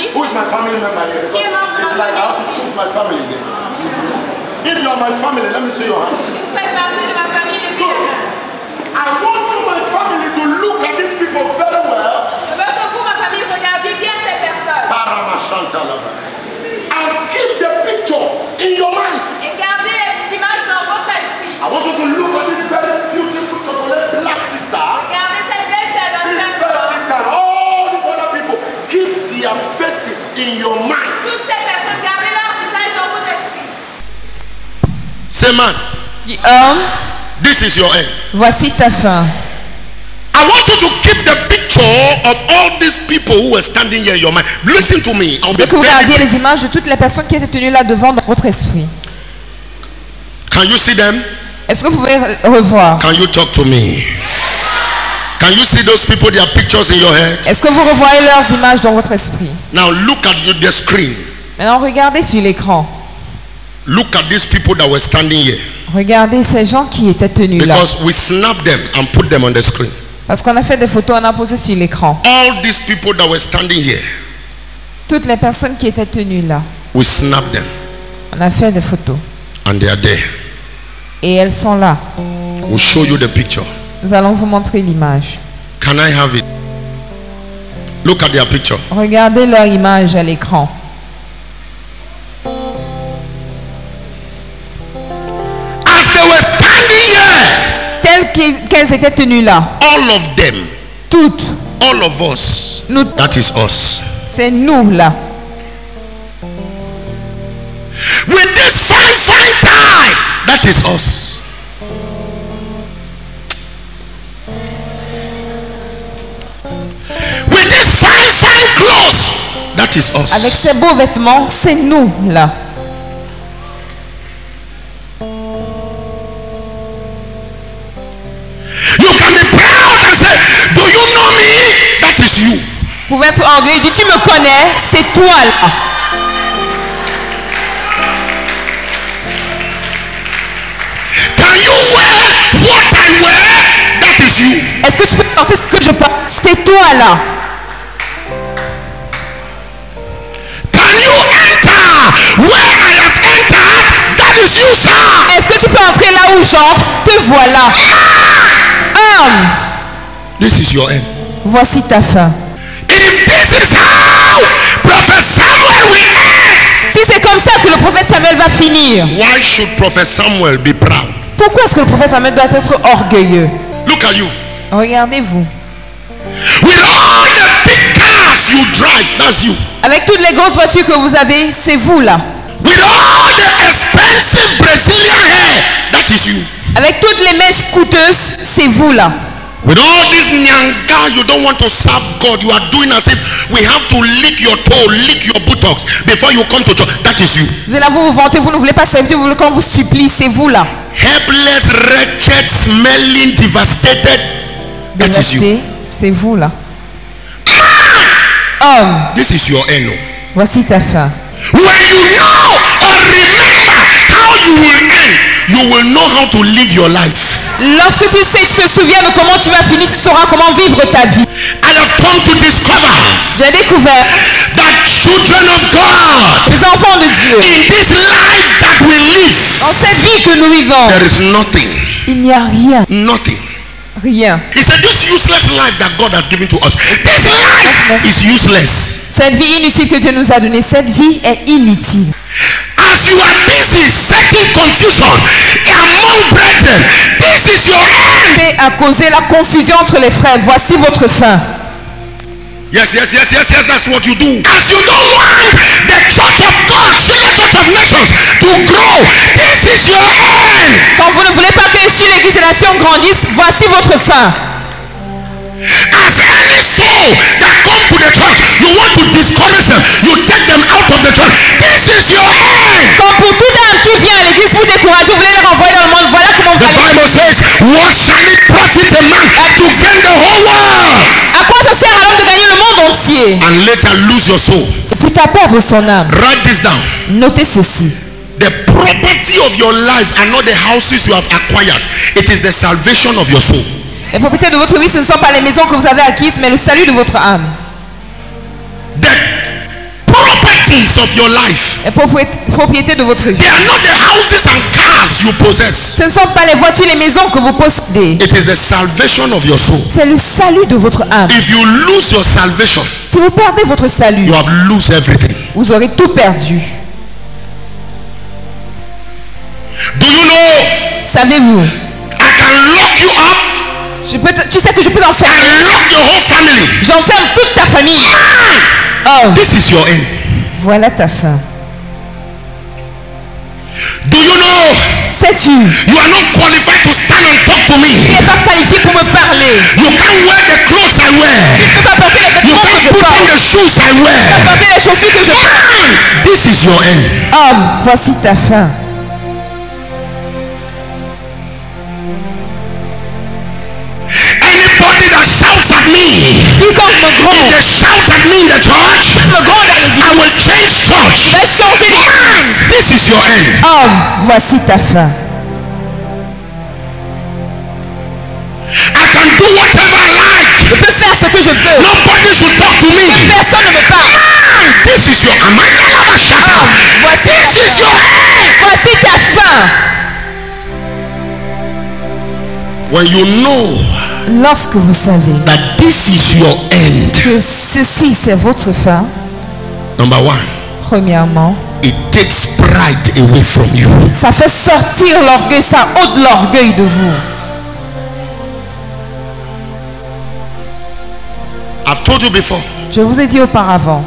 famille? Who is my family member here? Because it's like I have to choose my family here. If you are my family, let me see your hand. Vous faites partie de ma famille depuis la main. I want you, my family, to look at these people very well. Je veux que vous, ma famille, regardiez bien ces personnes. And keep the picture in your mind. Et gardez les images dans votre esprit. I want you to look at this very beautiful chocolate black sister. Regardez cette belle sœur dans This le first sister and all these other people. Keep their faces in your mind. Toutes ces personnes, gardez leur visage dans votre esprit. Say, man, Dis, homme, this is your end. voici ta fin. I want you to keep the picture of all these people who were standing here in your mind. Listen to me. I'll Je be veux que vous very regardiez brief. les images de toutes les personnes qui étaient tenues là devant dans votre esprit. Can you see them? Est-ce que vous pouvez revoir? Can you talk to me? Can you see those people, their pictures in your head? Est-ce que vous revoyez leurs images dans votre esprit? Now look at the screen. Maintenant, regardez sur l'écran. Look at these people that were standing here. Regardez ces gens qui étaient tenus là. Because we snapped them and put them on the screen. Parce qu'on a fait des photos, on a posé sur l'écran. All these people that were standing here, Toutes les personnes qui étaient tenues là. we snapped them On a fait des photos. and they are there. Et elles sont là. We'll show you the picture. Nous allons vous montrer l'image. Can I have it? Look at their picture. Regardez leur image à l'écran. As they were standing here, Telles qu'elles étaient tenues là. all of them, Toutes. all of us, Nous, that is us. c'est nous là. With this fine, fine tie, that is us. With this fine, fine clothes, that is Avec us. ces beaux vêtements, c'est nous là. You can be proud and say, do you know me? That is you. Vous pouvez être orgueilleux. Dis, tu me connais, c'est toi là. Can you wear what I wear? That is you. Est-ce que tu peux porter ce que je porte? C'est toi là. Can you enter where I have entered? That is you, sir. Est-ce que tu peux entrer là où j'entre? Te voilà. Homme, This is your end. voici ta fin. If this is how Prophet Samuel will end, Si c'est comme ça que le prophète Samuel va finir, why should Prophet Samuel be proud? pourquoi est-ce que le prophète Samuel doit être orgueilleux? Look at you. Regardez-vous. With all the big cars you drive, that's you. Avec toutes les grosses voitures que vous avez, c'est vous là. With all the expensive Brazilian hair, that is you. Avec toutes les mèches coûteuses, c'est vous là. With all this nyanga, you don't want to serve God. You are doing as if we have to lick your toe, lick your buttocks before you come to church. That is you. Vous êtes là, vous vous vantez, vous ne voulez pas servir, vous voulez qu'on vous supplie, c'est vous là. Helpless, wretched, smelling, devastated. That is you. Dévasté, c'est vous là. Homme, This is your end. voici ta fin. When you know or remember how you will end, you will know how to live your life. Lorsque tu sais, tu te souviens de comment tu vas finir, tu sauras comment vivre ta vie. I have come to discover J'ai découvert that children of God, les enfants de Dieu, in this life that we live, dans cette vie que nous vivons, there is nothing, il n'y a rien, nothing. rien. He said, this useless life that God has given to us, this life is useless. Cette vie inutile que Dieu nous a donnée, cette vie est inutile. As you are busy setting confusion among brethren, this is your end. C'est à causer la confusion entre les frères. Voici votre fin. Yes, that's what you do. As you don't want the church of God, Shiloh Church of Nations, to grow, this is your end. Quand vous ne voulez pas que chez l'Église des Nations grandisse, voici votre fin. As any soul that come to the church, you want to discourage them, you take them out of the church. This is your end. Comme pour toute âme qui vient à l'Église, vous découragez, vous voulez les renvoyer dans le monde. Voilà comment vous The allez. Bible says, what shall it profit a man to gain the whole world À quoi ça sert à l'homme de gagner le monde entier and later lose your soul? et puis à perdre son âme? Write this down. Notez ceci. The property of your life are not the houses you have acquired. It is the salvation of your soul. Les propriétés de votre vie, ce ne sont pas les maisons que vous avez acquises, mais le salut de votre âme. The properties of your life. Les propriétés de votre vie. They are not the houses and cars you possess. Ce ne sont pas les voitures et les maisons que vous possédez. It is the salvation of your soul. C'est le salut de votre âme. If you lose your salvation, Si vous perdez votre salut, you have lost everything. vous aurez tout perdu. Do you know Savez-vous, I can lock you up tu sais que je peux l'enfermer. and lock your whole family? J'enferme toute ta famille. Oh, This is your end. voilà ta fin. Do you know Sais-tu, you are not qualified to stand and talk to me? tu n'es pas qualifié pour me parler. You can't wear the clothes I wear. Tu ne peux pas porter les You vêtements can't que je put on porte. the shoes I wear. Porter les chaussures que je porte. This is your end. Homme, voici ta fin. Anybody that shouts at me, Quiconque me if gronde, they shout at me in the church, me gronde à l'église, I will change church. va changer d'église. This is your end. Homme, voici ta fin. I can do whatever I like. Je peux faire ce que je veux. Nobody should talk to me. Personne ne me parle. This is your Amanda shut up. Voici This ta is fin. your end. Voici ta fin. When you know Lorsque vous savez that this is your end, que ceci c'est votre fin, number one, premièrement, it takes pride away from you. ça fait sortir l'orgueil, ça ôte l'orgueil de vous. I've told you before, Je vous ai dit auparavant,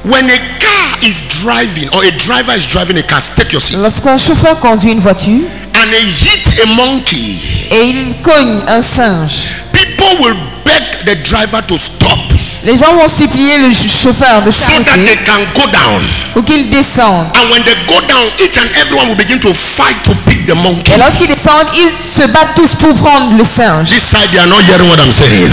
when a car is driving or a driver is driving a car, take your seat, lorsqu'un chauffeur conduit une voiture and he hits a monkey, et il cogne un singe, people will beg the driver to stop les gens vont supplier le chauffeur de so that s'arrêter they can go down. pour qu'il descende. And when they go down, each and everyone will begin to fight to pick the monkey. Et lorsqu'ils descendent, ils se battent tous pour prendre le singe. This side, they are not hearing what I'm saying.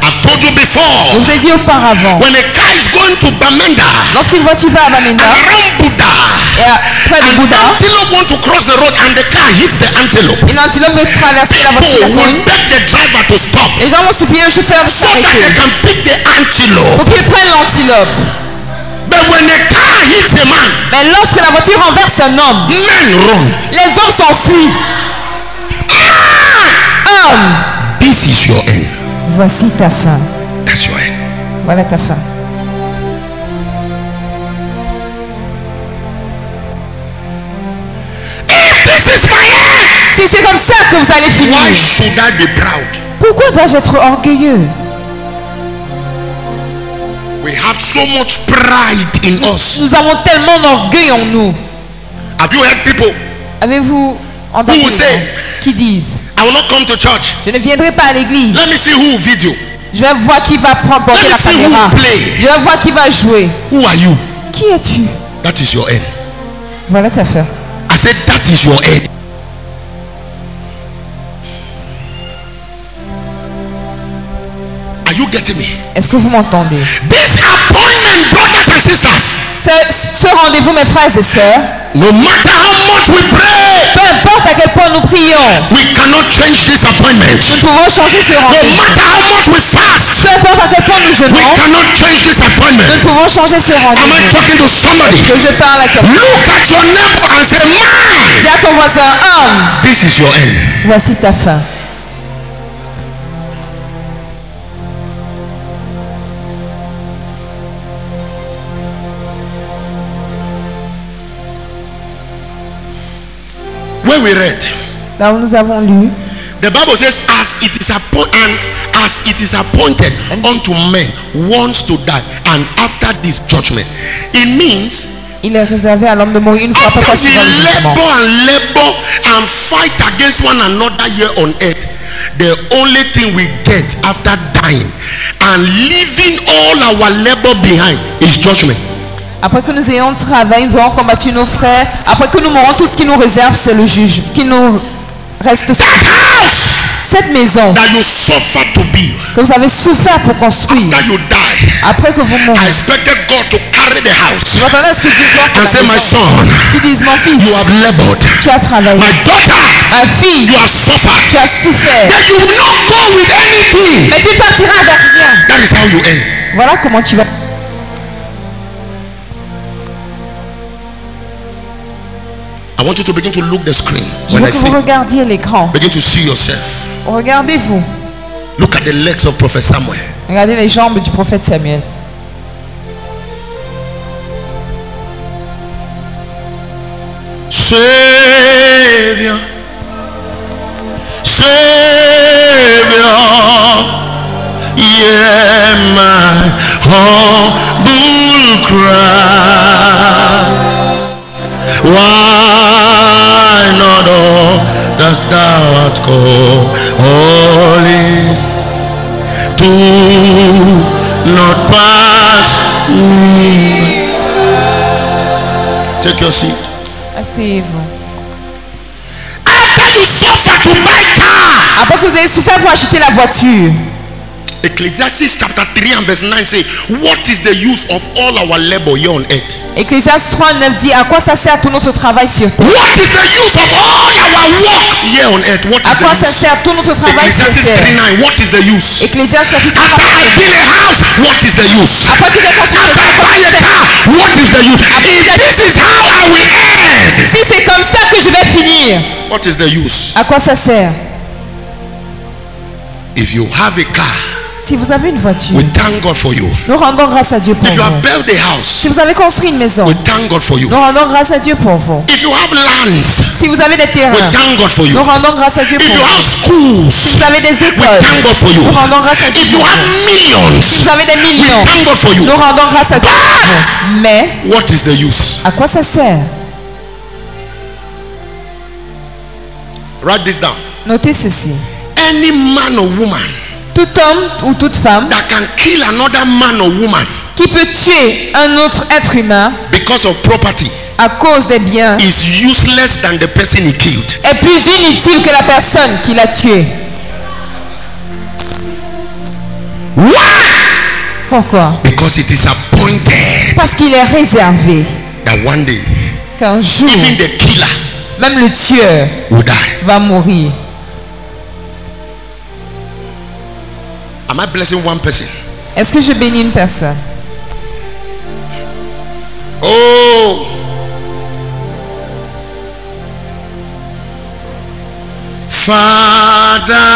I've told you Je before, vous ai dit auparavant, when a car is going to Bamenda lorsqu'une voiture va à Bamenda and around Buddha, et près de an Bouddha, antelope want to cross the road and the car hits the antelope, une antilope veut traverser la voiture, la people will cogne. beg the driver to stop Les gens vont supplier le chauffeur de so that they s'arrêter can pick the antelope. pour qu'il prenne l'antilope. But when a car hits a man, Mais lorsque la voiture renverse un homme, men run. les hommes s'enfuient. Homme, This is your end. voici ta fin. That's your end. Voilà ta fin. If this is my end, Si c'est comme ça que vous allez finir, why should I be proud? pourquoi dois-je être orgueilleux? We have so much pride in us. Nous avons tellement d'orgueil en nous. Have you heard people Avez-vous entendu Who will des say- gens qui disent, I will not come to church. je ne viendrai pas à l'église. Let me see who will video. Je vais voir qui va prendre porter Let me la see who caméra. will play. Je vais voir qui va jouer. Who are you? Qui es-tu? That is your end. Voilà ta fin. I said that is your end. Are you getting me? Est-ce que vous m'entendez? This appointment, brothers and sisters, Ce rendez-vous, mes frères et sœurs, no matter how much we pray, peu importe à quel point nous prions, we cannot change this appointment. nous pouvons changer ce No rendez-vous. matter how much we fast, Peu importe à quel point nous we jeûnons, cannot change this nous appointment. pouvons changer ce Am I rendez-vous. talking to somebody? Que je parle à quelqu'un. Look at your neighbor and say, man, Dis à ton voisin, homme, this is your end. voici ta fin. Where we read, Là où nous avons lu, the Bible says, as it is appointed unto men once to die, and after this judgment. It means il est réservé à l'homme de mourir une fois after après we suivant le jugement. labor and fight against one another here on earth, the only thing we get after dying and leaving all our labor behind is judgment. Après que nous ayons travaillé, nous aurons combattu nos frères. Après que nous mourrons, tout ce qui nous réserve, c'est le juge. Qui nous reste, c'est That house cette maison that you suffer to build, que vous avez souffert pour construire. after you die, Après que vous I mourrez, expected God to carry the house vous entendez ce que Dieu doit and say, my son, Qui disent, mon fils, you have labored. tu as travaillé. My daughter, Ma fille, you have suffered. tu as souffert. Then you will not go with anything. Mais tu partiras avec rien. That is how you end. Voilà comment tu vas. I want you to begin to look the screen. Je When veux I que say, vous regardiez l'écran. begin to see yourself. Regardez-vous. Look at the legs of Prophet Samuel. Regardez les jambes du prophète Samuel. Savior, Savior, hear my humble cry. Why not all dost thou art called holy? Do not pass me. Take your seat. Asseyez-vous. After you suffer to buy car, Après que vous avez souffert pour acheter la voiture, Ecclesiastes chapter 3 and verse 9 say, what is the use of all our labor here on earth? Ecclésiaste 3:9 dit à quoi ça sert tout notre travail sur terre? What is the use of all our work here on earth? What À is quoi the ça use? sert tout notre travail sur Ecclesiastes terre? 3:9, what is the use? Ecclésiaste chapitre After 3. I build a house, what is the use? Après que j'ai construit After I buy a car, what is the use? If this is how I will end, si c'est comme ça que je vais finir, what is the use? à quoi ça sert? If you have a car, Si vous avez une voiture, we thank God for you. nous rendons grâce à Dieu pour If you have vous. built a house, Si vous avez construit une maison, we thank God for you. nous rendons grâce à Dieu pour vous. If you have lands, Si vous avez des we terrains, thank God for you. nous rendons grâce à Dieu If pour you vous. have schools, Si vous avez des we écoles, thank God for you. nous rendons grâce à Dieu If you pour have vous. millions, Si vous avez des we millions, thank God for you. nous rendons grâce à Dieu pour vous. Mais, What is the use? à quoi ça sert? Write this down. Notez ceci. Any man or woman Tout homme ou toute femme that can kill another man or woman qui peut tuer un autre être humain because of property à cause des biens is useless than the person he killed. est plus inutile que la personne qui l'a tué. Why? Pourquoi? Because it is appointed Parce qu'il est réservé that one day qu'un jour, even the killer même le tueur will die. va mourir. Am I blessing one person? Est-ce que je bénis une personne? Oh, Father,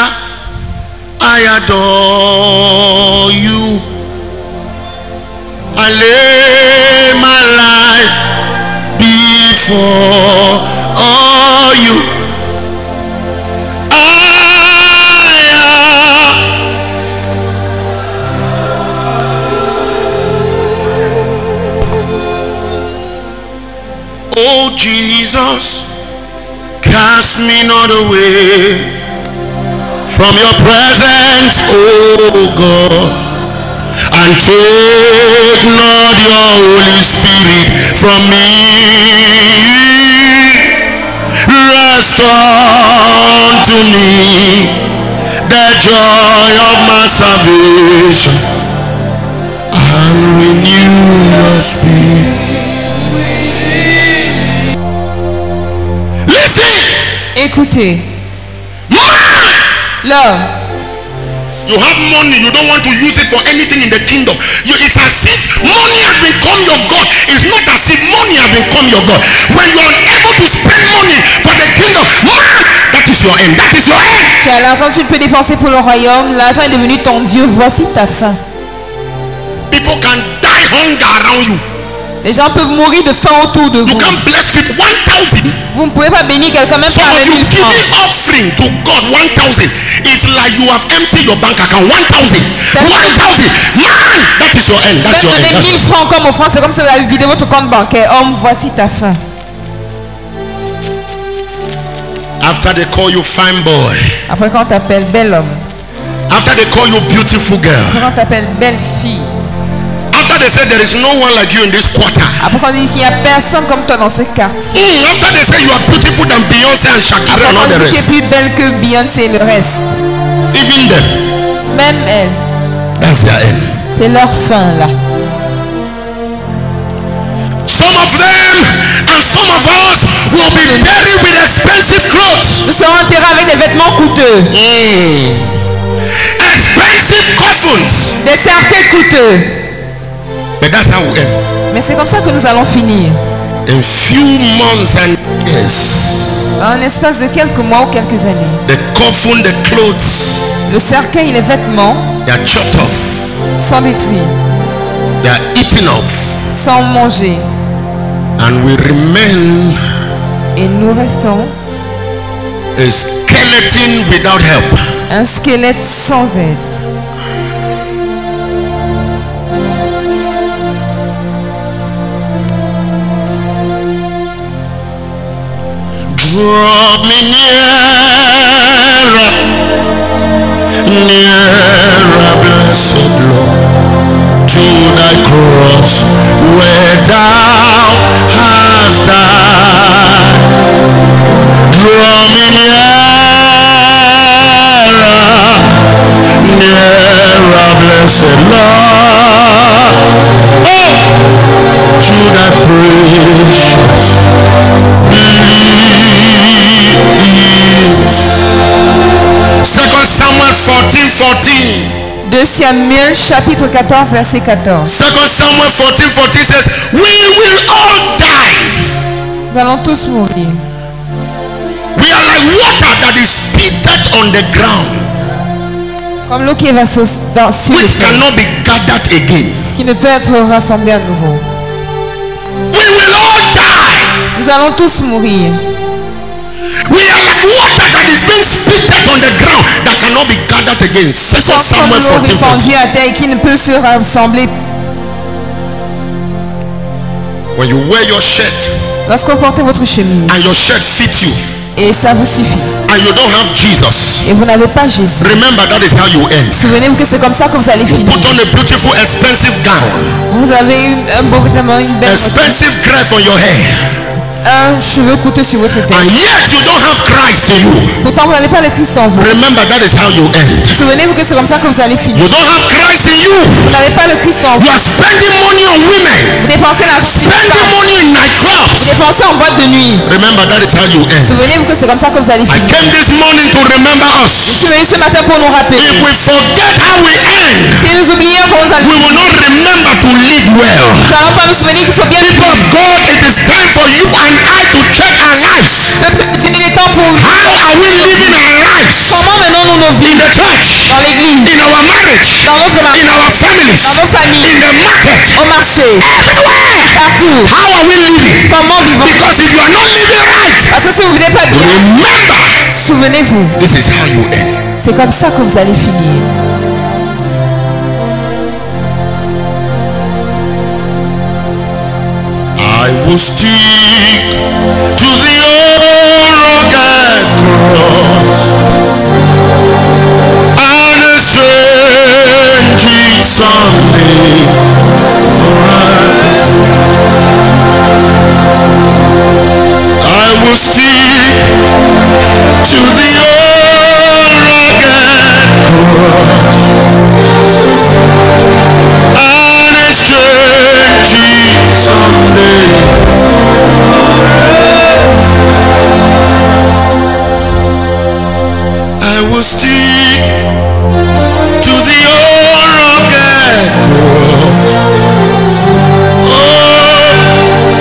I adore you. I lay my life before all you. Oh Jesus, cast me not away from your presence, oh God, and take not your Holy Spirit from me. Restore unto me the joy of my salvation and renew your spirit. Écoutez, Man, l'homme, you have money, you don't want to use it for anything in the kingdom. It's as if money has become your God. It's not as if money has become your God. When you are unable to spend money for the kingdom, man, that is your end. That is your end. tu as l'argent, tu peux dépenser pour le royaume. L'argent est devenu ton Dieu. Voici ta fin. People can die hunger around you. Les gens peuvent mourir de faim autour de You vous. can't bless people. 1,000. Vous ne pouvez pas bénir quelqu'un même Some par of you 1000 francs. giving offering to God 1,000. It's like you have emptied your bank account. 1,000. 1,000. Man, that is your end. That's Même your end. donner That's 1000 francs comme offrande, c'est comme si vous avez vidé votre compte bancaire. Homme, voici ta fin. After they call you fine boy, Après quand on t'appelle bel homme, after they call you beautiful girl, après quand on t'appelle belle fille, after they say there is no one like you in this quarter, après quand on dit qu'il n'y a personne comme toi dans ce quartier, after they say you are beautiful than Beyonce and Shakira après and all quand the on dit que tu es rest, plus belle que Beyoncé et le reste, even them, même elle, that's their end. c'est leur fin là. Some of them and some of us will be buried with expensive clothes, Nous serons enterrés avec des vêtements coûteux, expensive coffins, des cercueils coûteux. but that's how we end. Mais c'est comme ça que nous allons finir. In few months and years, years, En espace de quelques mois ou quelques années, the coffin, the clothes, le cercueil et les vêtements they are chopped off, sont détruits, they are eaten off, sont mangés. and we remain Et nous restons a skeleton without help. un squelette sans aide. Draw me nearer, nearer, blessed Lord, to thy cross where thou hast died. Draw me nearer, blessed Lord, oh, to thy precious Second Samuel 14:14. 2 Samuel chapitre 14 verset 14. Second Samuel 14:14 says, we will all die. Nous allons tous mourir. We are like water that is spitted on the ground, Comme l'eau qui va sur le which sol, cannot be gathered again. qui ne peut être rassemblée à nouveau. We will all die. Nous allons tous mourir. We are like water that is being spitted on the ground that cannot be gathered again. Second Comme Samuel l'eau 14:14. répandue à terre qui ne peut se rassembler. When you wear your shirt Lorsque vous portez votre chemise and your shirt fits you et ça vous suffit and you don't have Jesus, et vous n'avez pas Jésus, remember that is how you end. souvenez-vous que c'est comme ça que vous allez You finir. put on a beautiful expensive gown, Vous avez un beau vêtement, une belle expensive grave on your hair, un cheveu coûteux sur votre tête. and yet you don't have Christ in you. Pourtant vous n'avez pas le Christ en vous. Remember that is how you end. Souvenez-vous que c'est comme ça que vous allez finir. You don't have Christ in you. Vous n'avez pas le Christ en You vous. are spending money on women, Vous dépensez l'argent sur les spending femmes. money in nightclubs. Vous dépensez en boîte de nuit. Remember that is how you end. Souvenez-vous que c'est comme ça que vous allez I finir. came this morning to remember Je us. suis venu ce matin pour nous rappeler. If we forget how we end, Si nous oublions comment nous allons we will not remember to live well. nous n'allons pas nous souvenir qu'il faut bien People vivre. of God, it is time for you and I to check our lives. Peuple, il est temps pour How are we living our lives? comment menons-nous nos In vies the church, dans l'église, in our marriage, dans notre in mariage, our families, dans nos familles, in the market, au marché, everywhere. partout. How are we living? Comment vivons-nous? Because if you are not living right, Parce que si vous ne vivez pas bien, remember, souvenez-vous, this is how you end. c'est comme ça que vous allez finir. I will stick to the old rugged cross and a strange someday forever. I will stick to the old rugged cross and a strange someday. I will stick to the old rugged cross. Oh,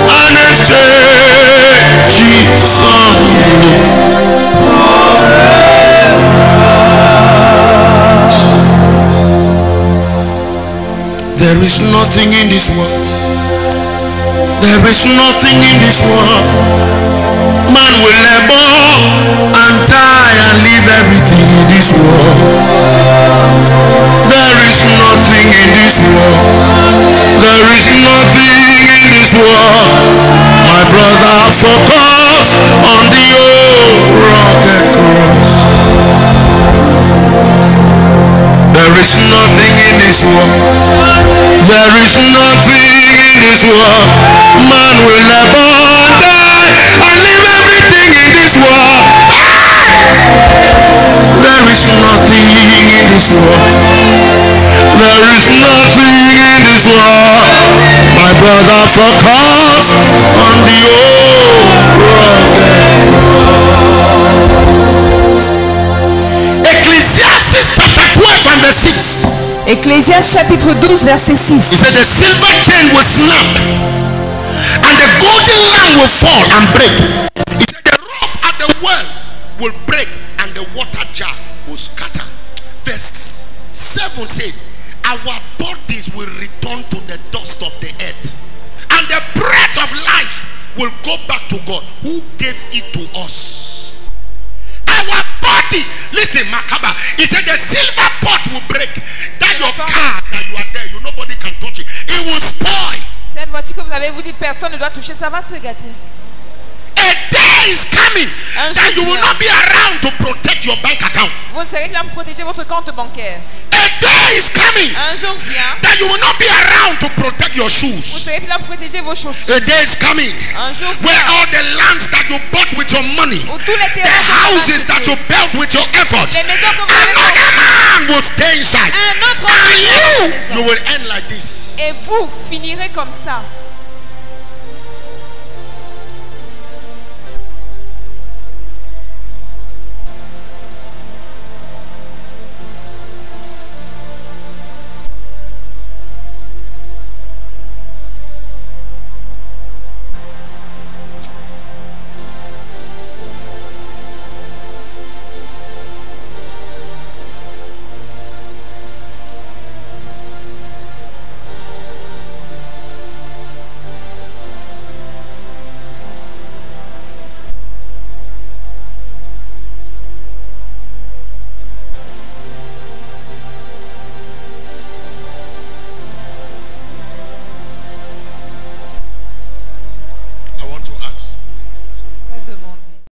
and a strange someday. There is nothing in this world. There is nothing in this world. Man will labor and die and leave everything in this world. There is nothing in this world. There is nothing in this world. My brother, focus on the old rugged cross. There is nothing in this world. There is nothing in this world. Man will never die and leave everything in this world. There is nothing in this world. There is nothing in this world. My brother, focus on the old rugged cross. Ecclesiastes chapter 12 and verse 6. Ecclésiaste chapitre 12 verset 6. He said the silver chain will snap and the golden lamp will fall and break. He said well will break and the water jar will scatter. Verse 7 says, our bodies will return to the dust of the earth, and the breath of life will go back to God who gave it to us. Our body, listen, Makaba, he said the silver pot will break. That your car that you are there, nobody can touch it. It will spoil. Cette voiture que vous avez, vous dites personne ne doit toucher, ça va se gâter. A day is coming that you will not be around to protect your bank account. Vous ne serez là pour protéger votre compte bancaire. A day is coming Un jour vient that you will not be around to protect your vous shoes. serez là pour protéger vos chaussures. A day is coming Un jour where vient all the lands that you bought with your money, où tous les the terrains que vous houses that avez you achetés, built with your effort, les maisons que vous avez another construites, man will stay inside. un autre homme And vient dans you la maison. will end like this. Et vous finirez comme ça.